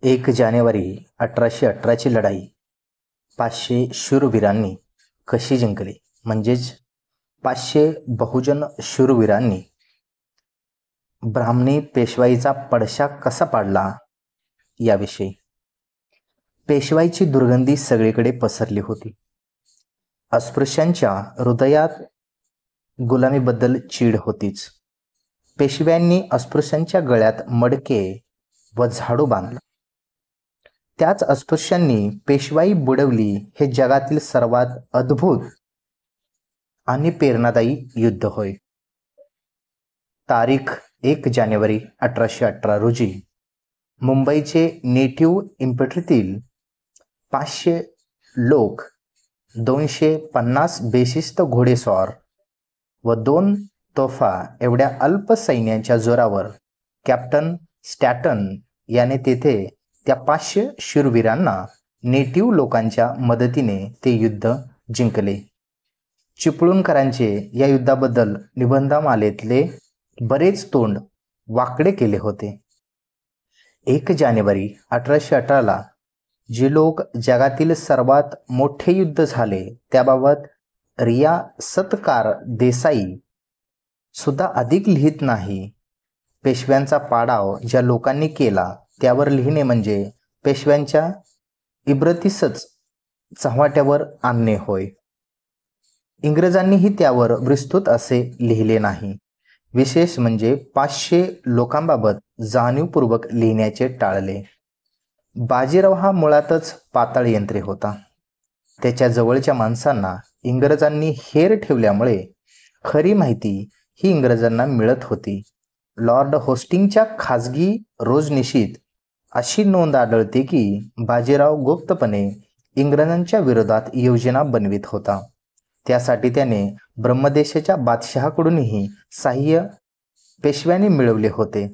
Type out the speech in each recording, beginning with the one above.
1 जानेवारी 1818ची लढाई 500 शूरवीरांनी कशी जिंकली, म्हणजेच 500 बहुजन शूरवीरांनी ब्राह्मणी पेशवाईचा पडशा कसा पाडला याविषयी. पेशवाईची दुर्गंधी सगळीकडे पसरली होती. अस्पृश्यांच्या हृदयात गुलामीबद्दल चीड होतीच. पेशव्यांनी अस्पृश्यांच्या गळ्यात मडके व झाडू बांधला. त्याच अस्पृश्यांनी पेशवाई बुडवली हे जगातील सर्वात अद्भुत आणि प्रेरणादायी युद्ध होय. तारीख 1 जानेवारी 1818 रोजी मुंबईचे नेटिव्ह इन्फंट्रीतील 500 लोक, 250 बेशिस्त घोडेस्वार व 2 तोफा एवढ्या अल्प सैन्याच्या जोरावर कॅप्टन स्टॅटन याने तेथे त्या 500 शूरवीरांना नेटिव्ह लोकांच्या मदतीने ते युद्ध जिंकले. चिपळूणकरांचे या युद्धाबद्दल निबंधमालेतले बरेच तोंड वाकडे केले होते. 1 जानेवारी 1818ला जे लोक जगातील सर्वात मोठे युद्ध झाले त्याबाबत रिया सत्कार देसाई सुद्धा अधिक लिहित नाही. पेशव्यांचा पाडाव ज्या लोकांनी केला त्यावर लिहिणे म्हणजे पेशव्यांच्या इब्रतीसच चव्हाट्यावर आणणे होय. इंग्रजांनीही त्यावर विस्तृत असे लिहिले नाही. विशेष म्हणजे 500 लोकांबाबत जाणीवपूर्वक लिहिण्याचे टाळले. बाजीराव हा मुळातच पाताळ यंत्रे होता. त्याच्या जवळच्या माणसांना इंग्रजांनी हेर ठेवल्यामुळे खरी माहिती ही इंग्रजांना मिळत होती. लॉर्ड होस्टिंगच्या खाजगी रोजनिशीत अशी नोंद आढळते की बाजीराव गुप्तपणे इंग्रजांच्या विरोधात योजना बनवित होता. त्यासाठी त्याने ब्रह्मदेशाच्या बादशहाकडूनही सहाय्य पेशव्याने मिळवले होते.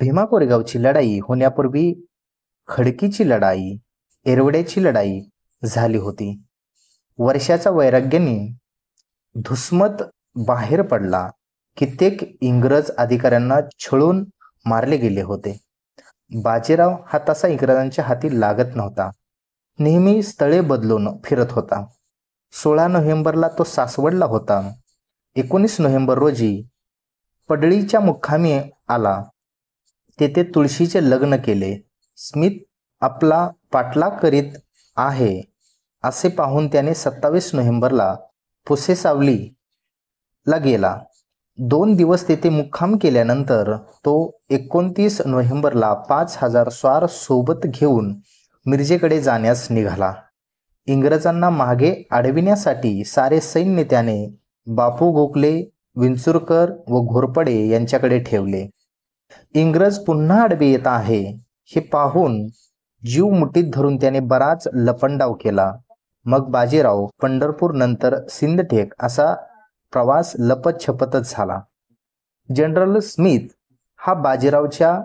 भीमा कोरेगावची लढाई होण्यापूर्वी खडकीची लढाई, एरवड्याची लढाई झाली होती. वर्षाच्या वैराग्याने धुसमत बाहेर पडला. कित्येक इंग्रज अधिकाऱ्यांना छळून मारले गेले होते. बाजीराव हा तसा इंग्रजांच्या हाती लागत नव्हता. नेहमी स्थळे बदलून फिरत होता. 16 नोव्हेंबरला तो सासवडला होता. 19 नोव्हेंबर रोजी पडळीच्या मुक्कामी आला. तेथे तुळशीचे लग्न केले. स्मिथ आपला पाठलाग करीत आहे असे पाहून त्याने 27 नोव्हेंबरला पुसेसावलीला गेला. 2 दिवस तेथे मुक्काम केल्यानंतर तो 29 नोव्हेंबरला 5000 स्वार सोबत घेऊन मिरजेकडे जाण्यास निघाला. इंग्रजांना मागे अडविण्यासाठी सारे सैन्य त्याने बापू गोखले, विंचुरकर व घोरपडे यांच्याकडे ठेवले. इंग्रज पुन्हा आडवे येत आहे हे पाहून जीव मुठीत धरून त्याने बराच लपंडाव केला. मग बाजीराव पंढरपूर नंतर सिंदखेड असा प्रवास लपत छपतच झाला. जनरल स्मिथ हा बाजीरावच्या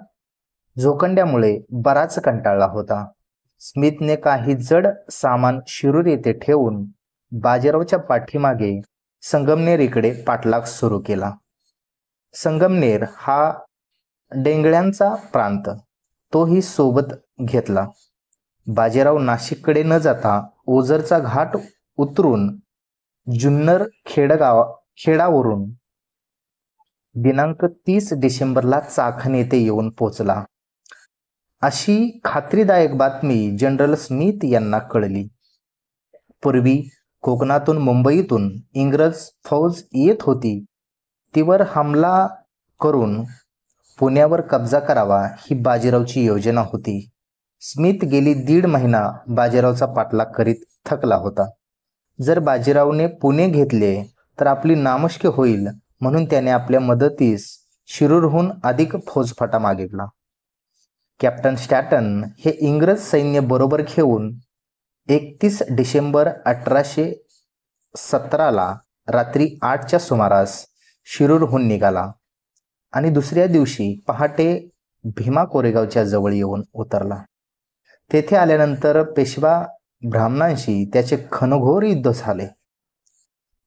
झोकंड्यामुळे बराच कंटाळला होता. स्मिथने काही जड सामान शिरूर येथे ठेवून बाजीरावच्या पाठीमागे संगमनेर पाठलाग सुरू केला. संगमनेर हा डेंगळ्यांचा प्रांत, तोही सोबत घेतला. बाजीराव नाशिककडे न जाता ओझरचा घाट उतरून जुन्नर खेडावरून दिनांक 30 डिसेंबरला चाकण येथे येऊन पोचला. अशी खात्रीदायक बातमी जनरल स्मिथ यांना कळली. पूर्वी कोकणातून मुंबईतून इंग्रज फौज येत होती. तीवर हमला करून पुण्यावर कब्जा करावा ही बाजीरावची योजना होती. स्मिथ गेली 1.5 महिना बाजीरावचा पाठलाग करीत थकला होता. जर बाजीरावने पुणे घेतले तर आपली नामुष्की होईल म्हणून त्याने आपल्या मदतीस शिरूरहून अधिक फौजफाटा मागितला. कॅप्टन स्टॅटन हे इंग्रज सैन्य बरोबर घेऊन 31 डिसेंबर 1817ला रात्री 8च्या सुमारास शिरूरहून निघाला आणि दुसऱ्या दिवशी पहाटे भीमा कोरेगावच्या जवळ येऊन उतरला. तेथे आल्यानंतर पेशवा ब्राह्मणांशी त्याचे घनघोर युद्ध झाले.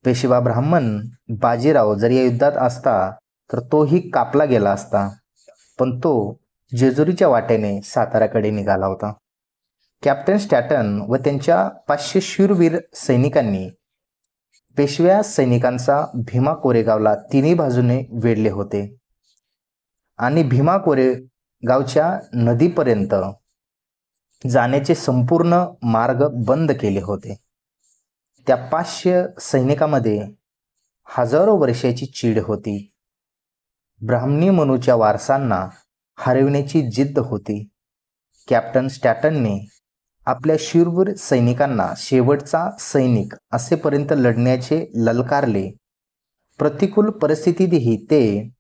पेशवा ब्राह्मण बाजीराव जर या युद्धात असता तर तोही कापला गेला असता. पण तो जेजुरीच्या वाटेने साताऱ्याकडे निघाला होता. कॅप्टन स्टॅटन व त्यांच्या 500 शूरवीर सैनिकांनी पेशव्या सैनिकांचा भीमा कोरेगावला तिन्ही बाजूने वेढले होते आणि भीमा कोरेगावच्या नदीपर्यंत जाण्याचे संपूर्ण मार्ग बंद केले होते. त्या 500 सैनिकांमध्ये हजारो वर्षाची चीड होती. ब्राह्मणी मनूच्या वारसांना हरविण्याची जिद्द होती. कॅप्टन स्टॅटनने आपल्या शूरवीर सैनिकांना शेवटचा सैनिक असेपर्यंत लढण्याचे ललकारले. प्रतिकूल परिस्थितीतही ते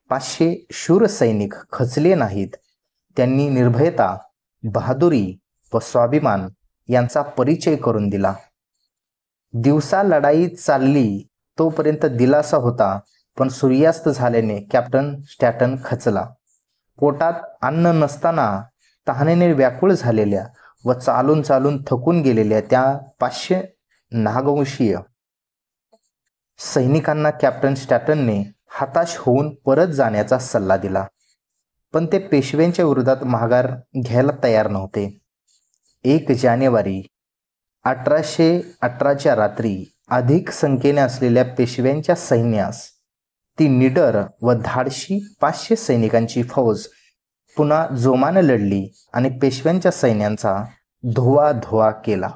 500 शूर सैनिक खचले नाहीत. त्यांनी निर्भयता, बहादुरी व स्वाभिमान यांचा परिचय करून दिला. दिवसा लढाई चालली तोपर्यंत दिलासा होता, पण सूर्यास्त झाल्याने कॅप्टन स्टॅटन खचला. पोटात अन्न नसताना तहानेने व्याकुळ झालेल्या व चालून चालून थकून गेलेल्या त्या 500 नागवंशीय सैनिकांना कॅप्टन स्टॅटनने हताश होऊन परत जाण्याचा सल्ला दिला. पण ते पेशव्यांच्या विरोधात माघार घ्यायला तयार नव्हते. 1 जानेवारी 1818च्या रात्री अधिक संख्येने असलेल्या पेशव्यांच्या सैन्यास ती निडर व धाडशी 500 सैनिकांची फौज पुन्हा जोमाने लढली आणि पेशव्यांच्या सैन्यांचा धुवाधावा केला.